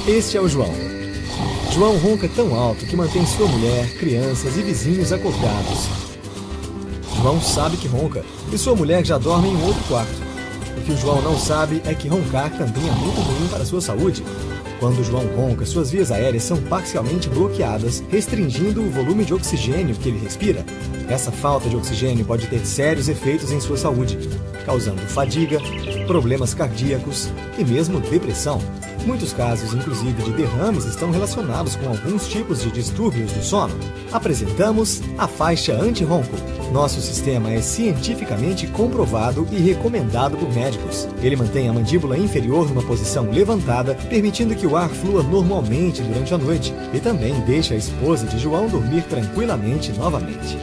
Este é o João. João ronca tão alto que mantém sua mulher, crianças e vizinhos acordados. João sabe que ronca e sua mulher já dorme em um outro quarto. O que o João não sabe é que roncar também é muito ruim para a sua saúde. Quando o João ronca, suas vias aéreas são parcialmente bloqueadas, restringindo o volume de oxigênio que ele respira. Essa falta de oxigênio pode ter sérios efeitos em sua saúde, causando fadiga, problemas cardíacos e mesmo depressão. Muitos casos, inclusive de derrames, estão relacionados com alguns tipos de distúrbios do sono. Apresentamos a faixa anti-ronco. Nosso sistema é cientificamente comprovado e recomendado por médicos. Ele mantém a mandíbula inferior numa posição levantada, permitindo que o ar flua normalmente durante a noite, e também deixa a esposa de João dormir tranquilamente novamente.